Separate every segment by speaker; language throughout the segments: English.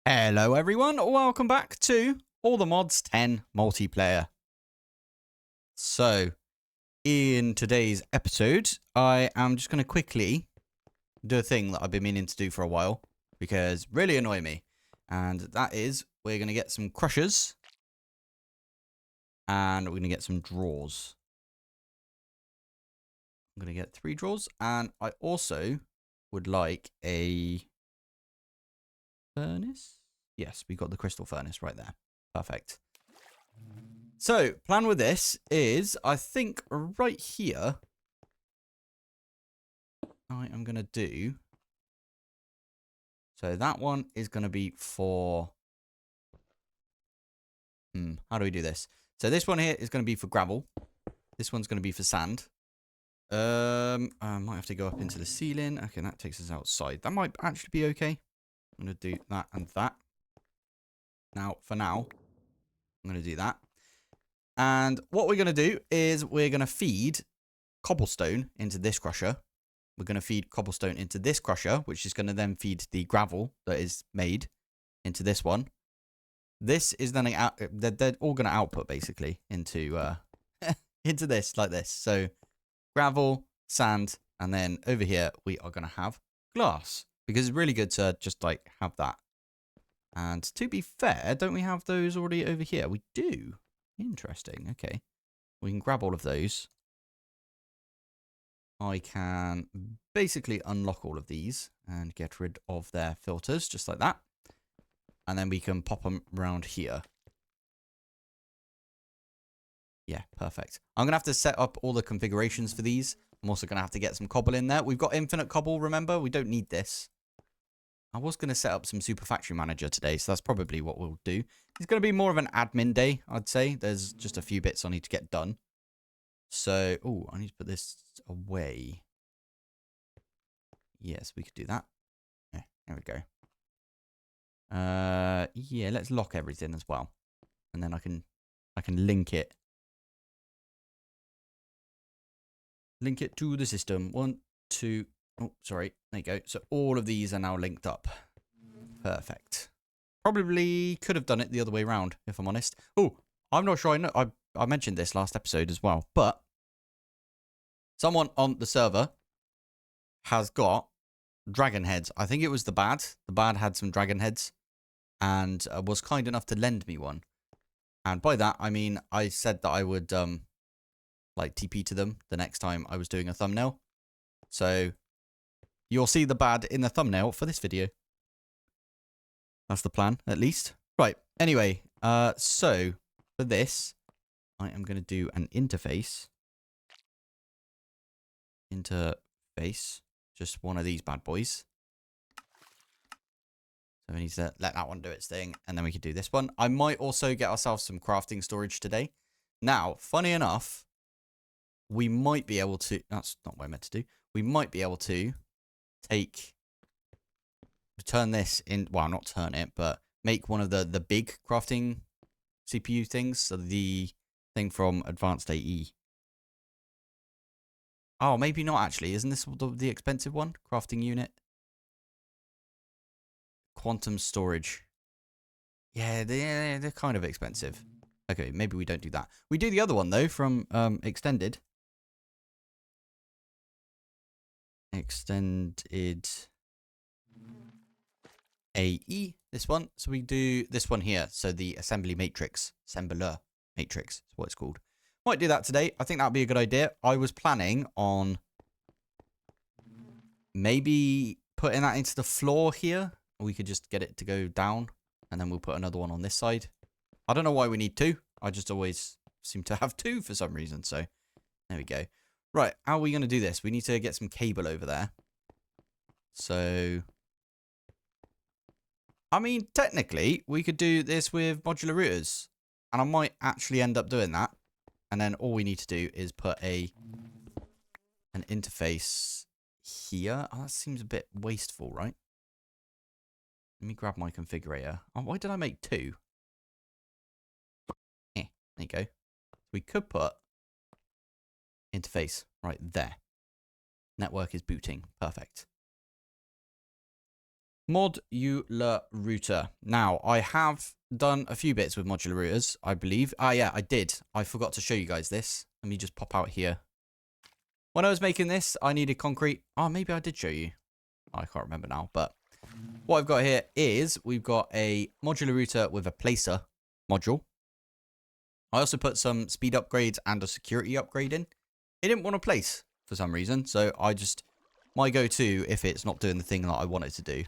Speaker 1: Hello everyone, welcome back to All the Mods 10 multiplayer. So, in today's episode, I am just going to quickly do a thing that I've been meaning to do for a while, because it really annoy me. And that is, we're going to get some crushers, and we're going to get some drawers. I'm going to get 3 drawers, and I also would like a furnace. Yes, we got the crystal furnace right there. Perfect. So, plan with this is, I think right here, I am going to do... So that one is going to be for... how do we do this? So this one here is going to be for gravel. This one's going to be for sand. I might have to go up into the ceiling. Okay, that takes us outside. That might actually be okay. I'm going to do that and that. Now, for now, I'm going to do that. And what we're going to do is we're going to feed cobblestone into this crusher. We're going to feed cobblestone into this crusher, which is going to then feed the gravel that is made into this one. This is then they're all going to output basically into into this like this. So gravel, sand, and then over here we are going to have glass, because it's really good to just like have that. And to be fair, don't we have those already over here? We do. Interesting. Okay. We can grab all of those. I can basically unlock all of these and get rid of their filters, just like that. And then we can pop them around here. Yeah, perfect. I'm going to have to set up all the configurations for these. I'm also going to have to get some cobble in there. We've got infinite cobble, remember? We don't need this. I was going to set up some Super Factory Manager today, so that's probably what we'll do. It's going to be more of an admin day, I'd say. There's just a few bits I need to get done. So, oh, I need to put this away. Yes, we could do that. Yeah, there we go. Yeah, let's lock everything as well. And then I can link it. Link it to the system. 1, 2, oh, sorry. There you go. So all of these are now linked up. Perfect. Probably could have done it the other way around, if I'm honest. Oh, I'm not sure I know. I mentioned this last episode as well, but someone on the server has got dragon heads. I think it was the bad. The bad had some dragon heads and was kind enough to lend me one. And by that, I mean, I said that I would, like, TP to them the next time I was doing a thumbnail. So, you'll see the bad in the thumbnail for this video. That's the plan, at least. Right, anyway, so, for this, I am going to do an interface. Interface. Just one of these bad boys. So we need to let that one do its thing, and then we can do this one. I might also get ourselves some crafting storage today. Now, funny enough, we might be able to... That's not what I meant to do. We might be able to turn this in... Well, not turn it, but make one of the big crafting CPU things. So the thing from Advanced AE. Oh, maybe not, actually. Isn't this the expensive one? Crafting unit. Quantum storage. Yeah, they're kind of expensive. Okay, maybe we don't do that. We do the other one, though, from Extended. Extended AE, this one. So we do this one here. So the assembly matrix. Assembler matrix is what it's called. Might do that today. I think that'd be a good idea. I was planning on maybe putting that into the floor here. We could just get it to go down, and then we'll put another one on this side. I don't know why we need 2. I just always seem to have 2 for some reason. So there we go. Right, how are we going to do this? We need to get some cable over there. So, I mean, technically, we could do this with modular routers. And I might actually end up doing that. And then all we need to do is put an interface here. Oh, that seems a bit wasteful, right? Let me grab my configurator. Oh, why did I make 2? There you go. We could put interface right there. Network is booting. Perfect. Modular router. Now, I have done a few bits with modular routers, I believe. Ah, yeah, I did. I forgot to show you guys this. Let me just pop out here. When I was making this, I needed concrete. Oh, maybe I did show you. I can't remember now. But what I've got here is we've got a modular router with a placer module. I also put some speed upgrades and a security upgrade in. It didn't want to place for some reason. So my go-to, if it's not doing the thing that I want it to do,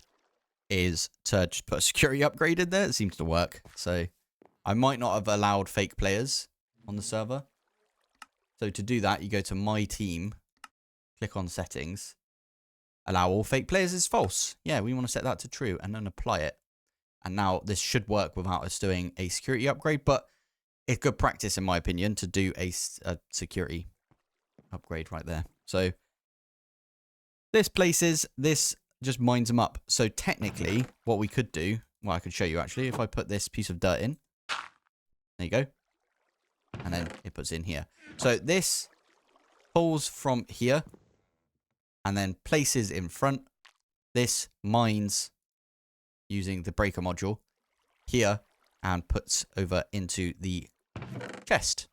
Speaker 1: is to just put a security upgrade in there. It seems to work. So I might not have allowed fake players on the server. So to do that, you go to My Team, click on Settings. Allow all fake players is false. Yeah, we want to set that to true and then apply it. And now this should work without us doing a security upgrade. But it's good practice, in my opinion, to do a security upgrade right there. So this just mines them up. So technically, what we could do, well, I could show you actually, if I put this piece of dirt in. There you go. And then it puts in here. So this pulls from here and then places in front. This mines using the breaker module here and puts over into the chest.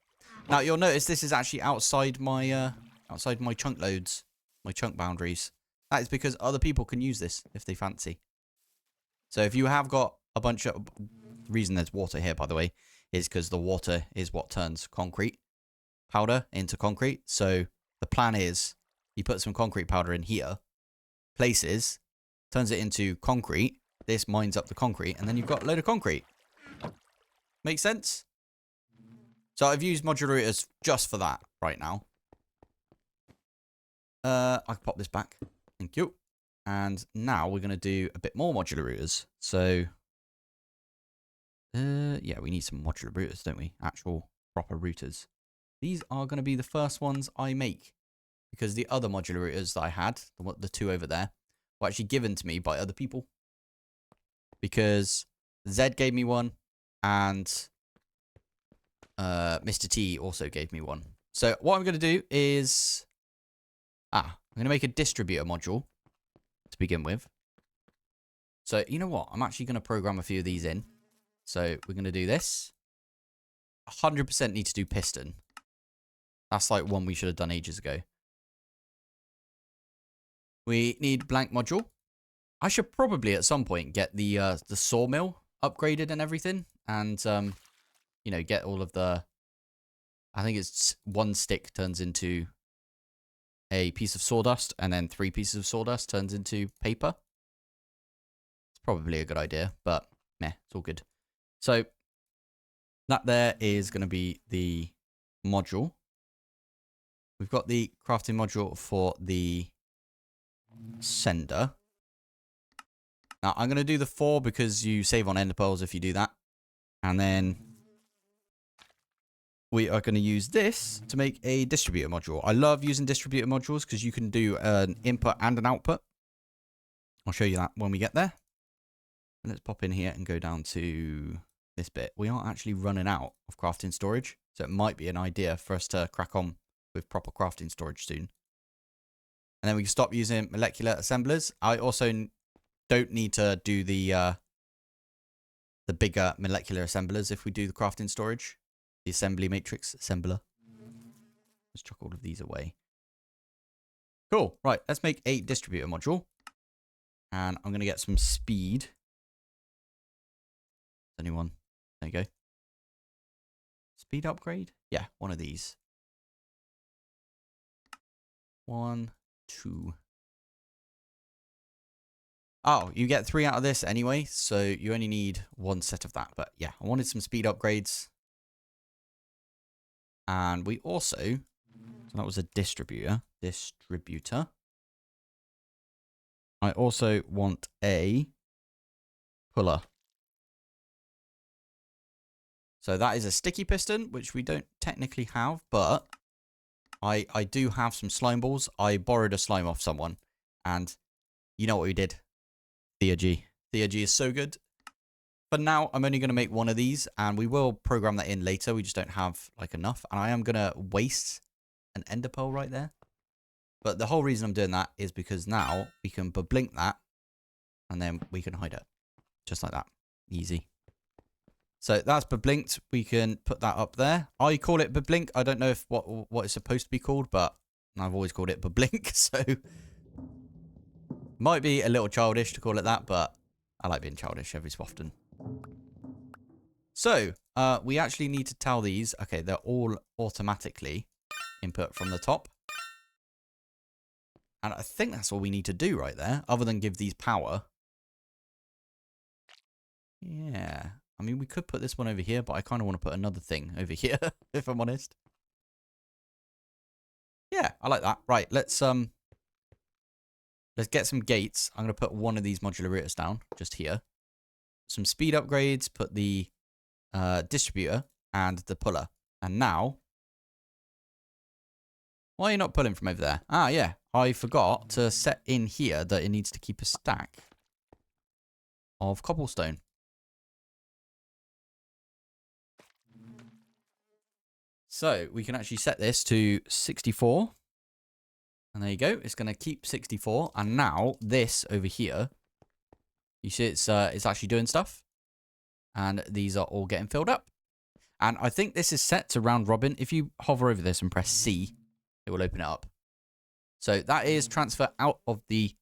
Speaker 1: Now you'll notice this is actually outside my chunk loads, my chunk boundaries. That is because other people can use this if they fancy. So if you have got a bunch of... reason there's water here, by the way, is because the water is what turns concrete powder into concrete. So the plan is you put some concrete powder in here, places, turns it into concrete. This mines up the concrete, and then you've got a load of concrete. Make sense? So I've used modular routers just for that right now. I can pop this back. Thank you. And now we're going to do a bit more modular routers. So, yeah, we need some modular routers, don't we? Actual proper routers. These are going to be the first ones I make. Because the other modular routers that I had, the two over there, were actually given to me by other people. Because Zed gave me one, and Mr. T also gave me one. So what I'm going to do is... I'm going to make a distributor module to begin with. So, you know what? I'm actually going to program a few of these in. So, we're going to do this. 100% need to do piston. That's like one we should have done ages ago. We need blank module. I should probably at some point get the sawmill upgraded and everything. And, you know, get all of the... I think it's one stick turns into a piece of sawdust, and then 3 pieces of sawdust turns into paper. It's probably a good idea, but meh, it's all good. So that there is going to be the module. We've got the crafting module for the sender. Now I'm going to do the 4 because you save on ender pearls if you do that. And then we are going to use this to make a distributor module. I love using distributor modules because you can do an input and an output. I'll show you that when we get there. And let's pop in here and go down to this bit. We are actually running out of crafting storage, so it might be an idea for us to crack on with proper crafting storage soon. And then we can stop using molecular assemblers. I also don't need to do the bigger molecular assemblers if we do the crafting storage. The assembly matrix assembler. Let's chuck all of these away. Cool. Right, let's make a distributor module. And I'm going to get some speed. Anyone? There you go. Speed upgrade? Yeah, one of these. 1, 2. Oh, you get 3 out of this anyway, so you only need 1 set of that. But yeah, I wanted some speed upgrades. And we also, so that was a distributor. I also want a puller. So that is a sticky piston, which we don't technically have, but I do have some slime balls. I borrowed a slime off someone, and you know what we did? Thea G. Thea G is so good. For now, I'm only going to make one of these, and we will program that in later. We just don't have like enough, and I am going to waste an ender pearl right there. But the whole reason I'm doing that is because now we can blink that, And then we can hide it. Just like that. Easy. So that's beblinked. We can put that up there. I call it beblink. I don't know if what it's supposed to be called, but I've always called it beblink. So might be a little childish to call it that, but I like being childish every so often. So we actually need to tell these. Okay, they're all automatically input from the top. And I think that's all we need to do right there, other than give these power. Yeah. I mean, we could put this one over here, but I kind of want to put another thing over here, if I'm honest. Yeah, I like that. Right, let's get some gates. I'm going to put one of these modular routers down, just here. Some speed upgrades, put the distributor and the puller. And now, why are you not pulling from over there? Ah, yeah. I forgot to set in here that it needs to keep a stack of cobblestone. So we can actually set this to 64. And there you go. It's going to keep 64. And now this over here, you see it's actually doing stuff. And these are all getting filled up. And I think this is set to round robin. If you hover over this and press C, it will open it up. So that is transfer out of the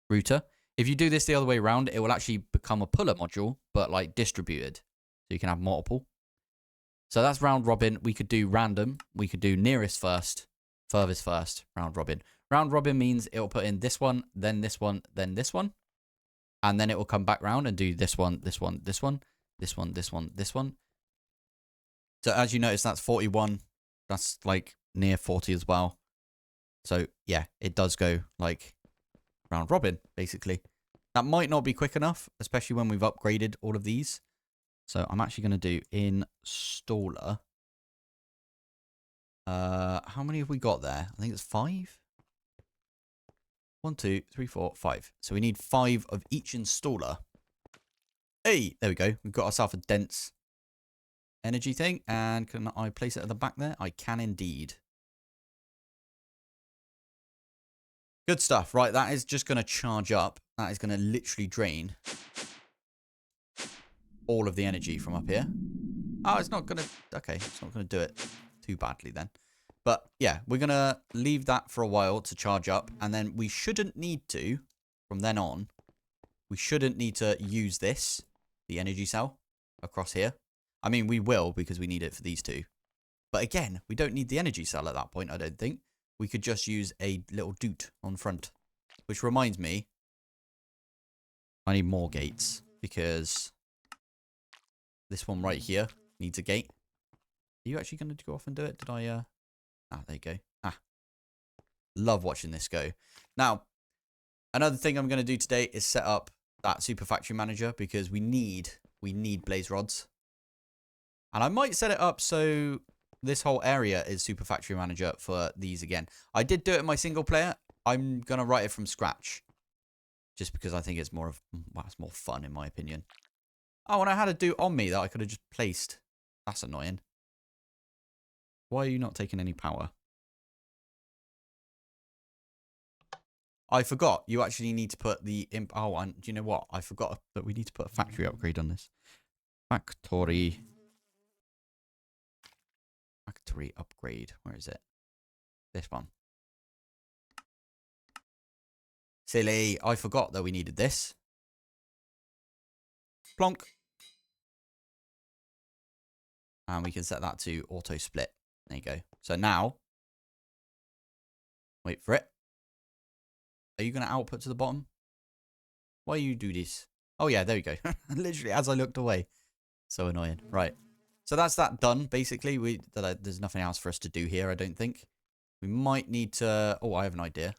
Speaker 1: router. If you do this the other way around, it will actually become a puller module, but like distributed. So you can have multiple. So that's round robin. We could do random. We could do nearest first, furthest first, round robin. Round robin means it will put in this one, then this one, then this one. And then it will come back round and do this one, this one, this one, this one, this one, this one. So as you notice, that's 41. That's like near 40 as well. So yeah, it does go like round robin, basically. That might not be quick enough, especially when we've upgraded all of these. So I'm actually going to do installer. How many have we got there? I think it's 5. 1, 2, 3, 4, 5. So we need 5 of each installer. Hey, there we go. We've got ourselves a dense energy thing. And can I place it at the back there? I can indeed. Good stuff. Right, that is just going to charge up. That is going to literally drain all of the energy from up here. Oh, it's not going to... Okay, it's not going to do it too badly then. But yeah, we're going to leave that for a while to charge up. And then we shouldn't need to, from then on, we shouldn't need to use this, the energy cell, across here. I mean, we will because we need it for these two. But again, we don't need the energy cell at that point, I don't think. We could just use a little doot on front. Which reminds me, I need more gates because this one right here needs a gate. Are you actually going to go off and do it? Did I... Ah, there you go. Ah. Love watching this go. Now, another thing I'm going to do today is set up that Super Factory Manager because we need blaze rods. And I might set it up so this whole area is Super Factory Manager for these again. I did do it in my single player. I'm going to write it from scratch. Just because I think it's more of... Well, it's more fun in my opinion. Oh, and I had a do on me that I could have just placed. That's annoying. Why are you not taking any power? I forgot. You actually need to put the... Oh, and do you know what? I forgot that we need to put a factory upgrade on this. Factory upgrade. Where is it? This one. Silly. I forgot that we needed this. Plonk. And we can set that to auto split. There you go. So now, wait for it. Are you going to output to the bottom? Why you do this? Oh yeah, there we go. Literally as I looked away. So annoying. Right. So that's that done, basically. There's nothing else for us to do here, I don't think. We might need to... Oh, I have an idea.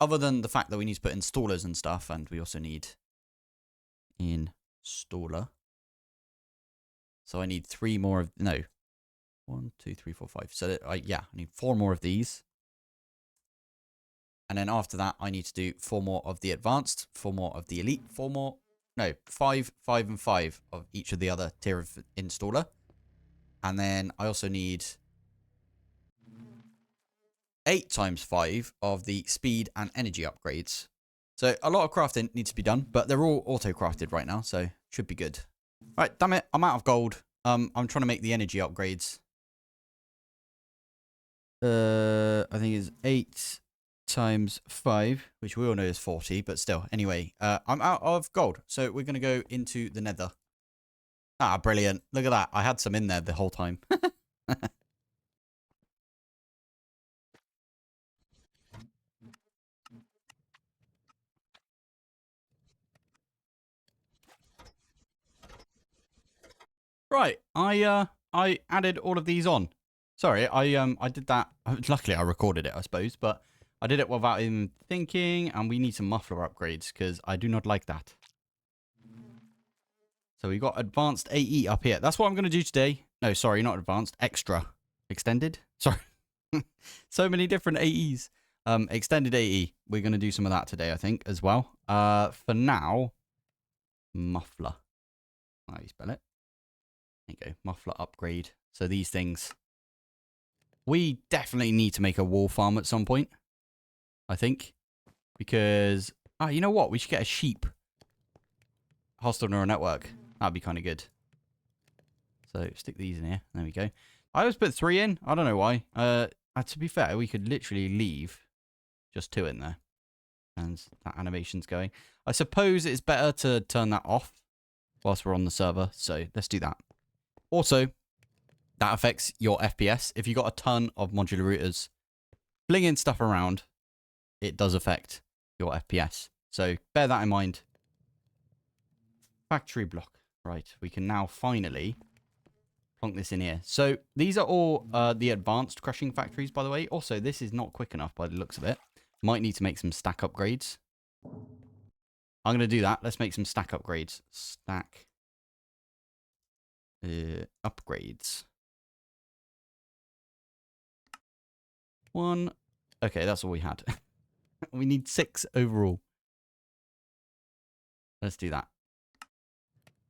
Speaker 1: Other than the fact that we need to put installers and stuff, and we also need installer. So I need 3 more of... No. 1, 2, 3, 4, 5. So yeah, I need 4 more of these. And then after that, I need to do 4 more of the advanced, 4 more of the elite, 4 more... No, 5, 5, and 5 of each of the other tier of installer. And then I also need 8 times 5 of the speed and energy upgrades. So a lot of crafting needs to be done, but they're all auto-crafted right now, so should be good. Right, damn it, I'm out of gold. I'm trying to make the energy upgrades. I think it's 8 times 5, which we all know is 40, but still. Anyway, I'm out of gold, so we're going to go into the nether. Ah, brilliant. Look at that. I had some in there the whole time. Right, I added all of these on. Sorry, I did that. Luckily, I recorded it, I suppose, but I did it without even thinking, and we need some muffler upgrades because I do not like that. So we got advanced AE up here. That's what I'm going to do today. No, sorry, not advanced. Extra. Extended? Sorry. So many different AEs. Extended AE. We're going to do some of that today, I think, as well. For now, muffler. How do you spell it? There you go. Muffler upgrade. So these things. We definitely need to make a wool farm at some point, I think. Because, you know what? We should get a sheep hostile neural network. That'd be kind of good. So stick these in here. There we go. I always put 3 in. I don't know why. To be fair, we could literally leave just 2 in there. And that animation's going. I suppose it's better to turn that off whilst we're on the server. So let's do that. Also, that affects your FPS. If you got a ton of modular routers flinging stuff around, it does affect your FPS. So bear that in mind. Factory block. Right, we can now finally plonk this in here. So these are all the advanced crushing factories, by the way. Also, this is not quick enough by the looks of it. Might need to make some stack upgrades. I'm going to do that. Let's make some stack upgrades. Stack upgrades. 1. Okay, that's all we had. We need 6 overall. Let's do that.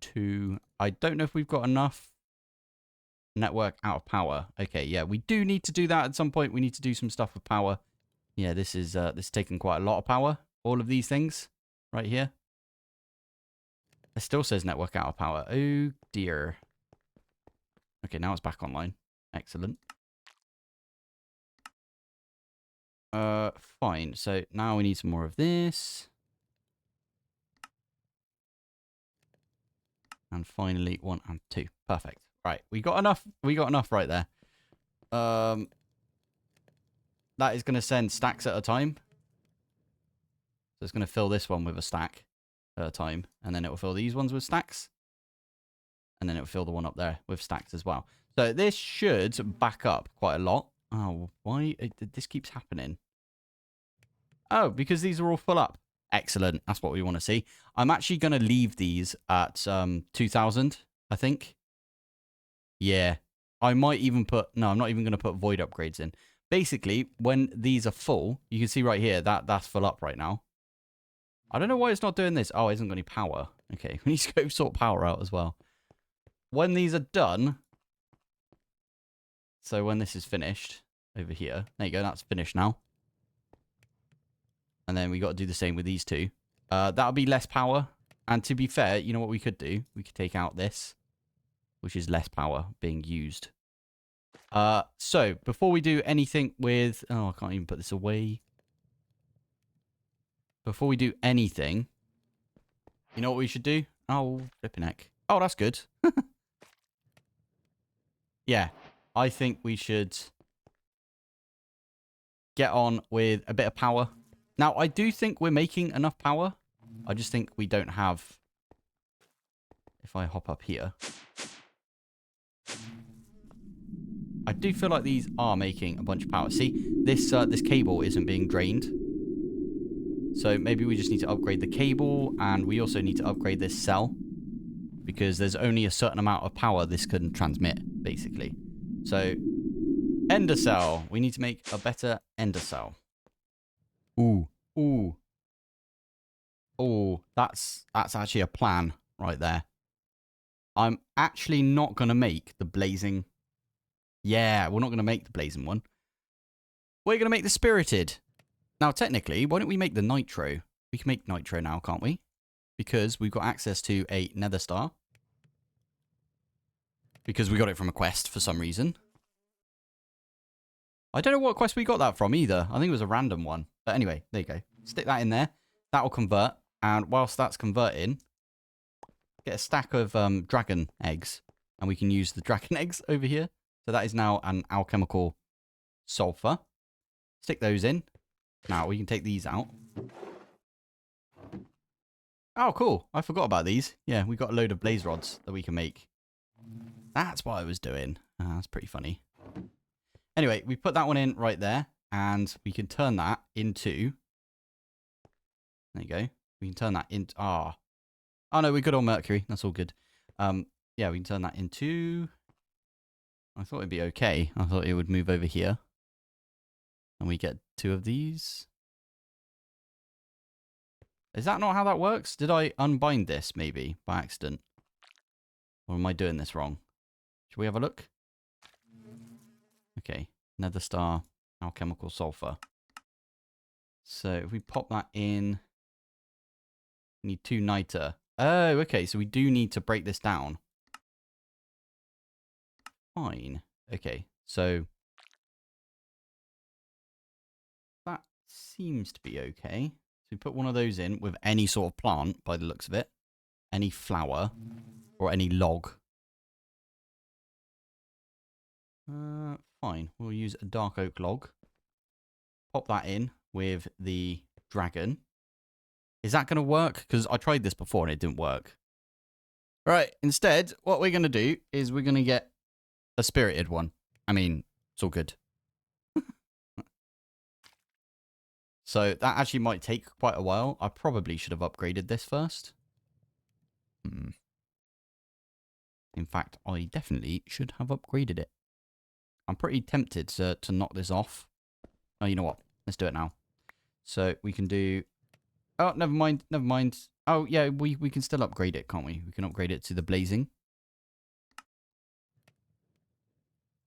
Speaker 1: 2. I don't know if we've got enough. Network out of power. Okay, yeah, we do need to do that at some point. We need to do some stuff with power. Yeah, this is taking quite a lot of power. All of these things right here. It still says network out of power. Oh dear. Okay, now it's back online. Excellent. Fine. So now we need some more of this. And finally 1 and 2. Perfect. Right, we got enough. We got enough right there. That is going to send stacks at a time. So it's going to fill this one with a stack at a time. And then it will fill these ones with stacks. And then it will fill the one up there with stacks as well. So this should back up quite a lot. Oh, why? This keeps happening. Oh, because these are all full up. Excellent. That's what we want to see. I'm actually going to leave these at 2,000, I think. Yeah. I might even put... No, I'm not even going to put void upgrades in. Basically, when these are full, you can see right here, that's full up right now. I don't know why it's not doing this. Oh, it hasn't got any power. Okay, we need to go sort power out as well. When these are done... So when this is finished, over here... There you go, that's finished now. And then we got to do the same with these 2. That'll be less power. And to be fair, you know what we could do? We could take out this, which is less power being used. So before we do anything with... Oh, I can't even put this away. Before we do anything, you know what we should do? Oh, flipping heck. Oh, that's good. Yeah, I think we should get on with a bit of power. Now, I do think we're making enough power. I just think we don't have... If I hop up here... I do feel like these are making a bunch of power. See, this cable isn't being drained. So maybe we just need to upgrade the cable, and we also need to upgrade this cell. Because there's only a certain amount of power this can transmit, basically. So, ender cell. We need to make a better ender cell. Ooh. Ooh. Ooh. That's actually a plan right there. I'm actually not going to make the blazing... Yeah, we're not going to make the blazing one. we're going to make the spirited. Now, technically, why don't we make the nitro? We can make nitro now, can't we? Because we've got access to a nether star. Because we got it from a quest for some reason. I don't know what quest we got that from either. I think it was a random one. But anyway, there you go. Stick that in there. That will convert. And whilst that's converting, get a stack of dragon eggs. And we can use the dragon eggs over here. So that is now an alchemical sulfur. Stick those in. Now we can take these out. Oh, cool. I forgot about these. Yeah, we got a load of blaze rods that we can make. That's what I was doing. That's pretty funny. Anyway, we put that one in right there. And we can turn that into... There you go. We can turn that into... Oh, no, we're good on mercury. That's all good. Yeah, we can turn that into... I thought it'd be okay. I thought it would move over here. And we get 2 of these. Is that not how that works? Did I unbind this, maybe, by accident? Or am I doing this wrong? Should we have a look? Okay. Nether star, alchemical sulfur. So if we pop that in... We need 2 niter. Oh, okay. So we do need to break this down. Fine. Okay. So... that seems to be okay. So we put one of those in with any sort of plant, by the looks of it. Any flower. Or any log. Fine. We'll use a dark oak log. Pop that in with the dragon. Is that going to work? Because I tried this before and it didn't work. Right. Instead, what we're going to do is we're going to get a spirited one. I mean, it's all good. So that actually might take quite a while. I probably should have upgraded this first. In fact, I definitely should have upgraded it. I'm pretty tempted to knock this off. Oh, you know what? Let's do it now. So we can do... Oh, never mind. Never mind. Oh, yeah, we can still upgrade it, can't we? We can upgrade it to the blazing.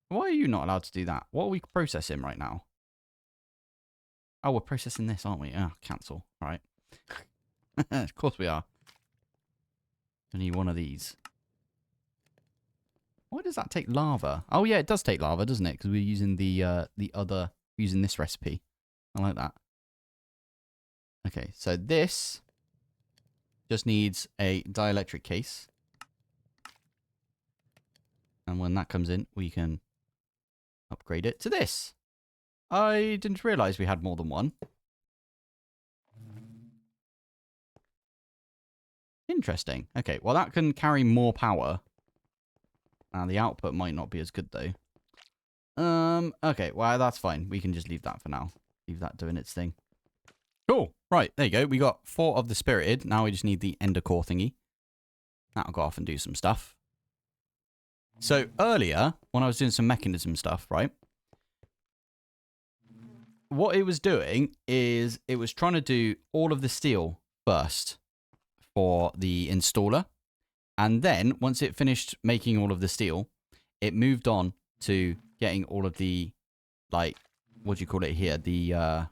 Speaker 1: Why are you not allowed to do that? What are we processing right now? Oh, we're processing this, aren't we? Ah, cancel. All right. Of course we are. I need one of these. Why does that take lava? Oh, yeah, it does take lava, doesn't it? Because we're using using this recipe. I like that. Okay, so this just needs a dielectric case. And when that comes in, we can upgrade it to this. I didn't realize we had more than one. Interesting. Okay, well, that can carry more power. The output might not be as good, though. Okay, well, that's fine. We can just leave that for now. Leave that doing its thing. Cool. Right, there you go. We got 4 of the spirited. Now we just need the ender core thingy. That'll go off and do some stuff. So, earlier, when I was doing some mechanism stuff, right? What it was doing is it was trying to do all of the steel first for the installer. And then, once it finished making all of the steel, it moved on to getting all of the, like, what do you call it here? The, there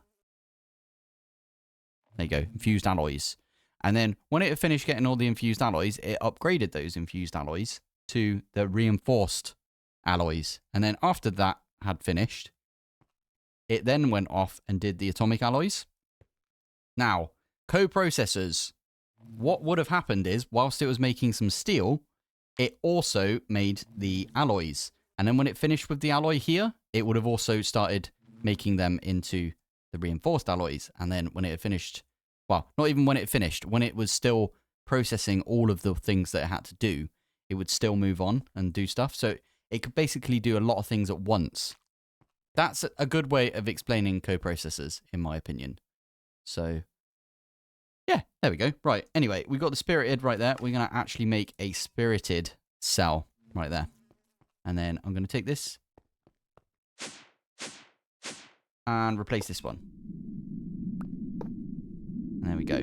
Speaker 1: you go, infused alloys. And then, when it had finished getting all the infused alloys, it upgraded those infused alloys to the reinforced alloys. And then, after that had finished, it then went off and did the atomic alloys. Now, co-processors. What would have happened is, whilst it was making some steel, it also made the alloys. And then when it finished with the alloy here, it would have also started making them into the reinforced alloys. And then when it had finished, well, not even when it finished, when it was still processing all of the things that it had to do, it would still move on and do stuff. So it could basically do a lot of things at once. That's a good way of explaining co-processors, in my opinion. So... yeah, there we go. Right, anyway, we got the spirited right there. We're going to actually make a spirited cell right there. And then I'm going to take this and replace this one. And there we go.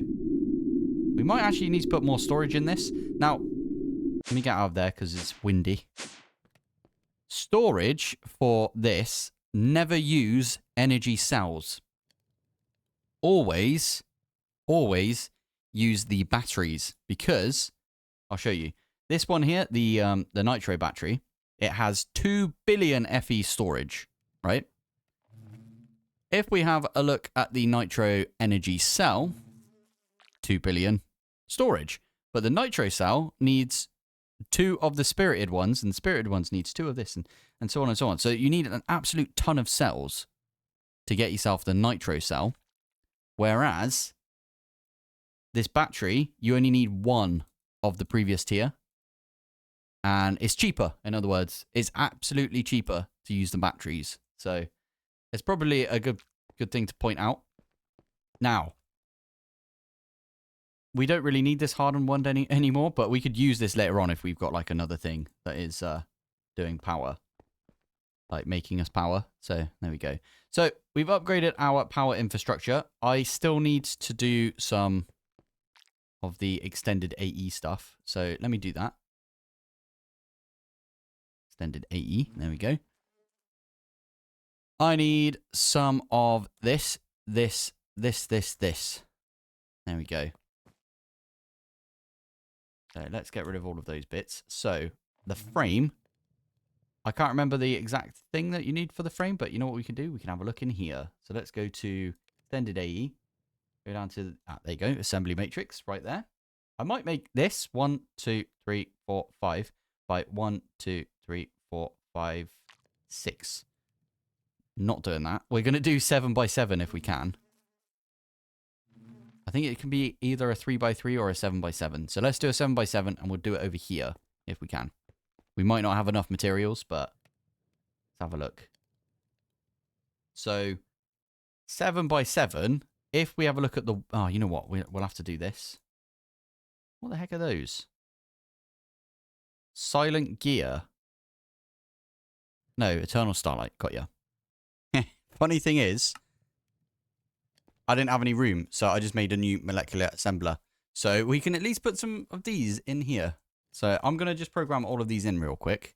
Speaker 1: We might actually need to put more storage in this. Now, let me get out of there because it's windy. Storage for this never use energy cells. Always use the batteries, because I'll show you. This one here, the nitro battery, it has 2 billion FE storage, right? If we have a look at the nitro energy cell, 2 billion storage. But the nitro cell needs 2 of the spirited ones, and the spirited ones needs 2 of this, and so on and so on. So you need an absolute ton of cells to get yourself the nitro cell. Whereas this battery, you only need 1 of the previous tier. And it's cheaper, in other words. It's absolutely cheaper to use the batteries. So it's probably a good thing to point out. Now, we don't really need this hardened one anymore, but we could use this later on if we've got like another thing that is doing power, like making us power. So there we go. So we've upgraded our power infrastructure. I still need to do some of the extended AE stuff. So let me do that. Extended AE. There we go. I need some of this. There we go. So let's get rid of all of those bits. So the frame, I can't remember the exact thing that you need for the frame, but you know what we can do? We can have a look in here. So let's go to extended AE. Go down to, there you go, assembly matrix right there. I might make this 1, 2, 3, 4, 5 by 1, 2, 3, 4, 5, 6. Not doing that. We're going to do 7 by 7 if we can. I think it can be either a 3 by 3 or a 7 by 7. So let's do a 7 by 7 and we'll do it over here if we can. We might not have enough materials, but let's have a look. So 7 by 7, if we have a look at the... Oh, you know what? We'll have to do this. What the heck are those? Silent gear. No, Eternal Starlight. Got ya. Funny thing is, I didn't have any room, so I just made a new molecular assembler. So we can at least put some of these in here. So I'm going to just program all of these in real quick.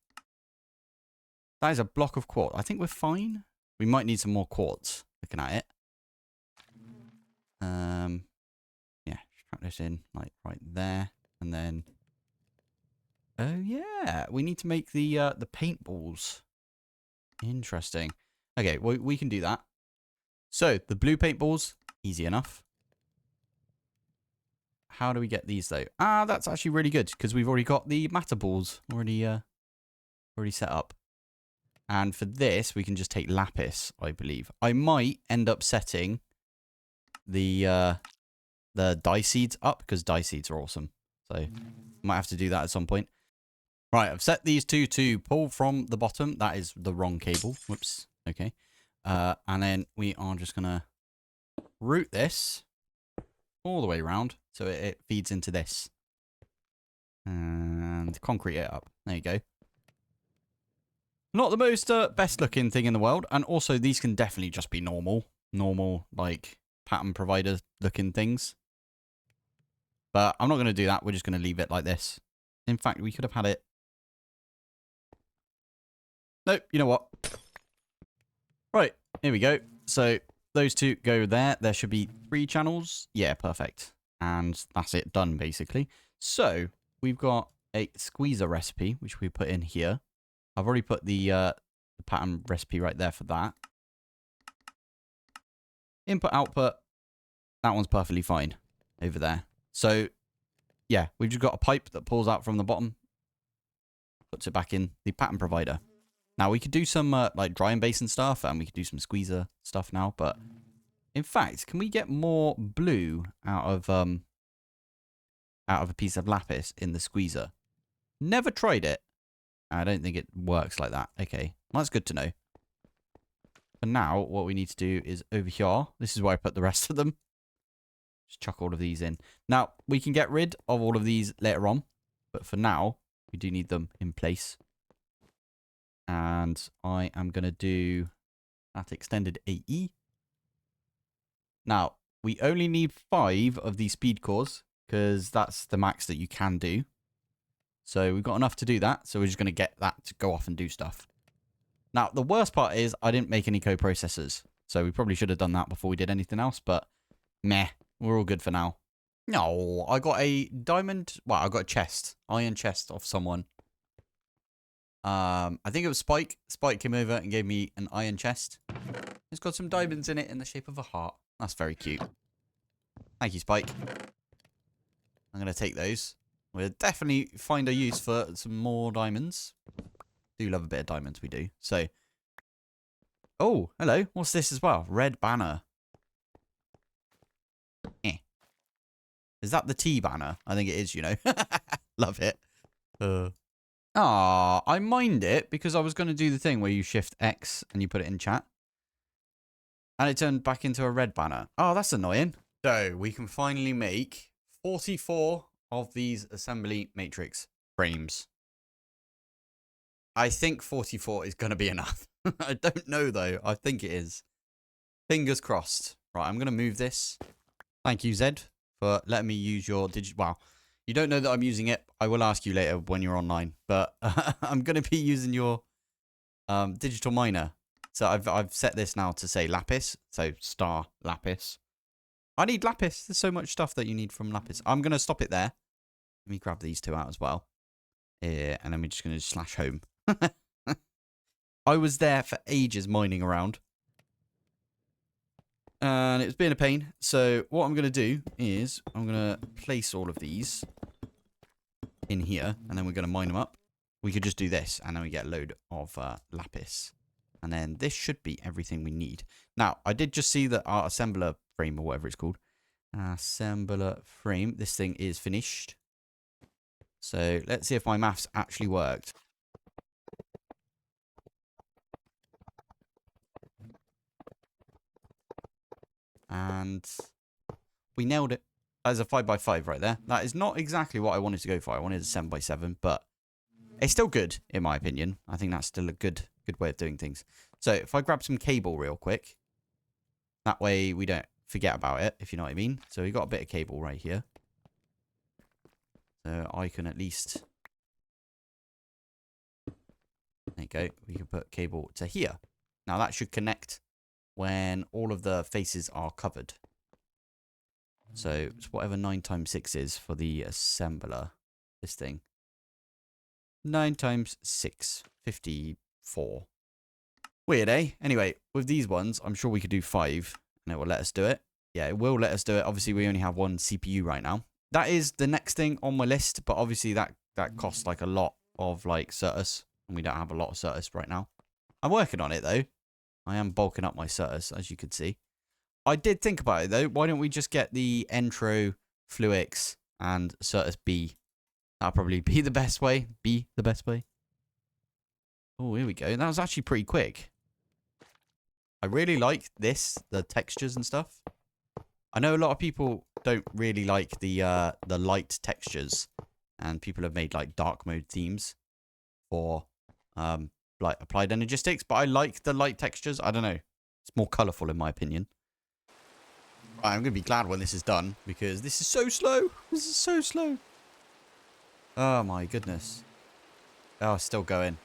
Speaker 1: That is a block of quartz. I think we're fine. We might need some more quartz, looking at it. Yeah, strap this in, like, right there. And then... Oh, yeah. We need to make the paintballs. Interesting. Okay, well, we can do that. So, the blue paintballs, easy enough. How do we get these, though? Ah, that's actually really good, because we've already got the matter balls already set up. And for this, we can just take lapis, I believe. I might end up setting the dye seeds up, because dye seeds are awesome. So, might have to do that at some point. Right, I've set these two to pull from the bottom. That is the wrong cable. Whoops. Okay. And then we are just going to route this all the way around so it feeds into this. And concrete it up. There you go. Not the most best looking thing in the world. And also these can definitely just be normal, like pattern provider looking things. But I'm not going to do that. We're just going to leave it like this. In fact, we could have had it. Nope, you know what? Right, here we go. So those two go there. There should be 3 channels. Yeah, perfect. And that's it, done basically. So we've got a squeezer recipe, which we put in here. I've already put the pattern recipe right there for that. Input, output. That one's perfectly fine over there. So yeah, we've just got a pipe that pulls out from the bottom. Puts it back in the pattern provider. Now, we could do some, like, drying basin stuff, and we could do some squeezer stuff now, but... In fact, can we get more blue out of a piece of lapis in the squeezer? Never tried it. I don't think it works like that. Okay, well, that's good to know. For now, what we need to do is over here. This is where I put the rest of them. Just chuck all of these in. Now, we can get rid of all of these later on, but for now, we do need them in place. And I am going to do that extended AE. Now, we only need 5 of these speed cores, because that's the max that you can do. So we've got enough to do that. So we're just going to get that to go off and do stuff. Now, the worst part is I didn't make any co-processors. So we probably should have done that before we did anything else. But meh, we're all good for now. No, I got a diamond. Well, I got a chest. Iron chest off someone. I think it was Spike. Spike came over and gave me an iron chest. It's got some diamonds in it in the shape of a heart. That's very cute. Thank you, Spike. I'm going to take those. We'll definitely find a use for some more diamonds. Do love a bit of diamonds, we do. So, oh, hello. What's this as well? Red banner. Eh. Is that the T banner? I think it is, you know. Love it. I mined it because I was going to do the thing where you shift X and you put it in chat. And it turned back into a red banner. Oh, that's annoying. So, we can finally make 44 of these assembly matrix frames. I think 44 is going to be enough. I don't know, though. I think it is. Fingers crossed. Right, I'm going to move this. Thank you, Zed, for letting me use your digital... Wow. You don't know that I'm using it. I will ask you later when you're online. But I'm going to be using your digital miner. So I've set this now to say lapis. So star lapis. I need lapis. There's so much stuff that you need from lapis. I'm going to stop it there. Let me grab these two out as well. Yeah, and then we're just going to slash home. I was there for ages mining around. And it was being a pain. So what I'm going to do is I'm going to place all of these in here. And then we're going to mine them up. We could just do this. And then we get a load of lapis. And then this should be everything we need. Now, I did just see that our assembler frame or whatever it's called. Assembler frame. This thing is finished. So let's see if my maths actually worked. And we nailed it. That is a 5x5 right there. That is not exactly what I wanted to go for. I wanted a 7x7, but it's still good, in my opinion. I think that's still a good way of doing things. So if I grab some cable real quick, that way we don't forget about it, if you know what I mean. So we got a bit of cable right here. So I can at least... There you go. We can put cable to here. Now that should connect when all of the faces are covered. So it's whatever 9 times 6 is for the assembler. This thing. 9 times 6. 54. Weird, eh? Anyway, with these ones, I'm sure we could do 5. And it will let us do it. Yeah, it will let us do it. Obviously, we only have one CPU right now. That is the next thing on my list. But obviously, that costs like a lot of like Certus. And we don't have a lot of Certus right now. I'm working on it, though. I am bulking up my Certus, as you can see. I did think about it, though. Why don't we just get the Entro, Fluix, and Certus B? That'll probably be the best way. Be the best way. Oh, here we go. That was actually pretty quick. I really like this, the textures and stuff. I know a lot of people don't really like the light textures. And people have made, like, dark mode themes for... like applied energistics, but I like the light textures. I don't know. It's more colourful in my opinion. Right, I'm going to be glad when this is done because this is so slow. This is so slow. Oh my goodness. Oh, it's still going.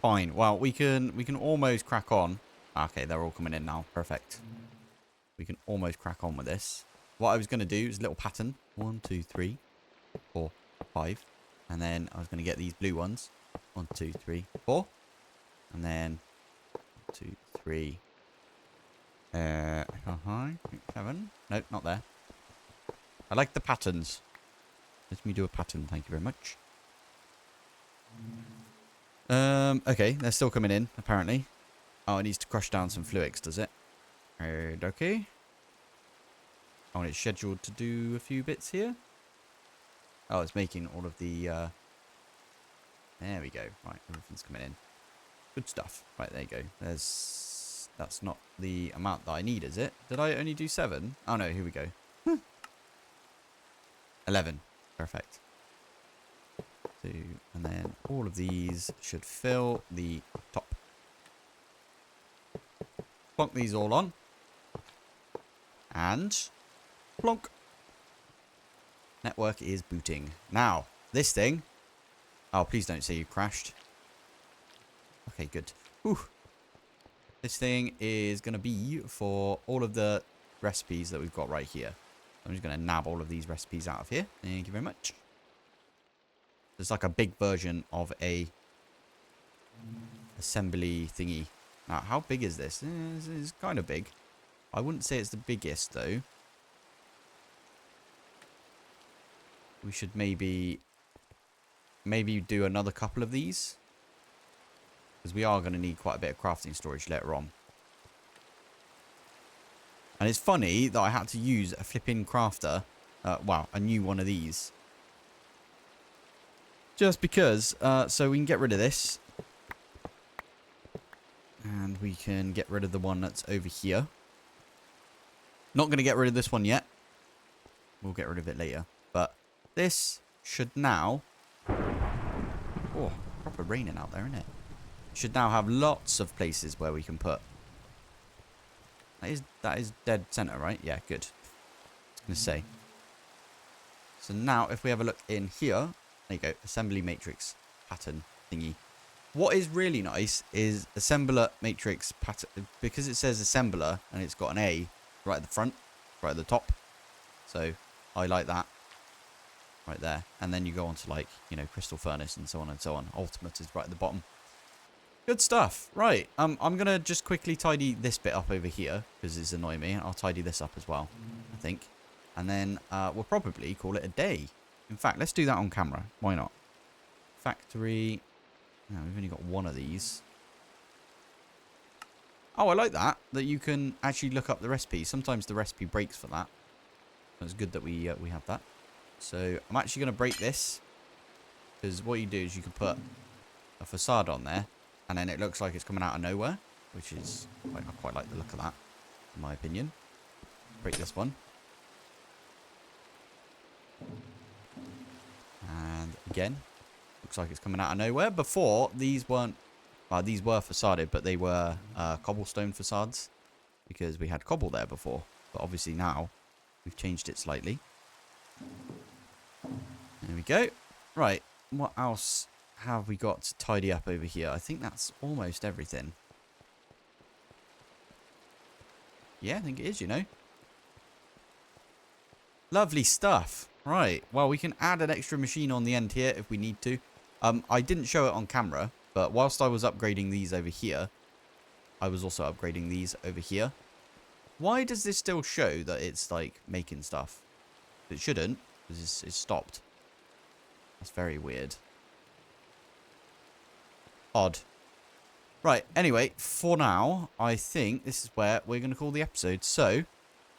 Speaker 1: Fine. Well, we can almost crack on. Okay, they're all coming in now. Perfect. We can almost crack on with this. What I was going to do is a little pattern. 1, 2, 3, 4, 5. And then I was going to get these blue ones. 1, 2, 3, 4. And then 1, 2, 3. 7. Nope, not there. I like the patterns. Let me do a pattern, thank you very much. Okay, they're still coming in, apparently. Oh, it needs to crush down some Fluix, does it? Okay. Oh, and it's scheduled to do a few bits here. Oh, it's making all of the... There we go. Right, everything's coming in. Good stuff. Right, there you go. That's not the amount that I need, is it? Did I only do 7? Oh, no, here we go. 11. Perfect. 2, and then all of these should fill the top. Plonk these all on. And plonk. Network is booting. Now, this thing... Oh, please don't say you crashed. Okay, good. Whew. This thing is going to be for all of the recipes that we've got right here. I'm just going to nab all of these recipes out of here. Thank you very much. It's like a big version of a assembly thingy. Now, how big is this? It's kind of big. I wouldn't say it's the biggest, though. We should maybe do another couple of these. Because we are going to need quite a bit of crafting storage later on. And it's funny that I had to use a flipping crafter. Wow, a new one of these. Just because, so we can get rid of this. And we can get rid of the one that's over here. Not going to get rid of this one yet. We'll get rid of it later. But this should now... Oh, proper raining out there, isn't it? Should now have lots of places where we can put. That is dead center, right? Yeah, good. I was going to say. So now, if we have a look in here, there you go, assembly matrix pattern thingy. What is really nice is assembler matrix pattern, because it says assembler and it's got an A right at the front, right at the top. So I like that right there. And then you go on to, like, you know, crystal furnace and so on and so on. Ultimate is right at the bottom. Good stuff. Right. I'm going to just quickly tidy this bit up over here because it's annoying me. I'll tidy this up as well, I think. And then we'll probably call it a day. In fact, let's do that on camera. Why not? Factory. No, we've only got one of these. Oh, I like that. That you can actually look up the recipe. Sometimes the recipe breaks for that. So it's good that we have that. So I'm actually going to break this. Because what you do is you can put a facade on there. And then it looks like it's coming out of nowhere. Which is... I quite like the look of that. In my opinion. Break this one. And again. Looks like it's coming out of nowhere. Before, these weren't... Well, these were facaded, but they were cobblestone facades. Because we had cobble there before. But obviously now, we've changed it slightly. There we go. Right. What else have we got to tidy up over here? I think that's almost everything. Yeah, I think it is, you know. Lovely stuff. Right. Well, we can add an extra machine on the end here if we need to. I didn't show it on camera, but whilst I was upgrading these over here, I was also upgrading these over here. Why does this still show that it's, like, making stuff? It shouldn't, because it's stopped. That's very weird. Odd. Right, anyway, for now, I think this is where we're going to call the episode. So,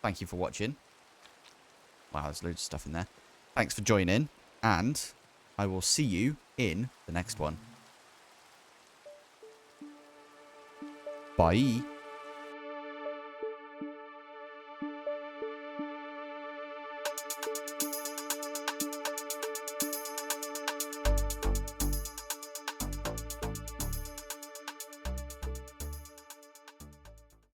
Speaker 1: thank you for watching. Wow, there's loads of stuff in there. Thanks for joining, and I will see you in the next one. Bye.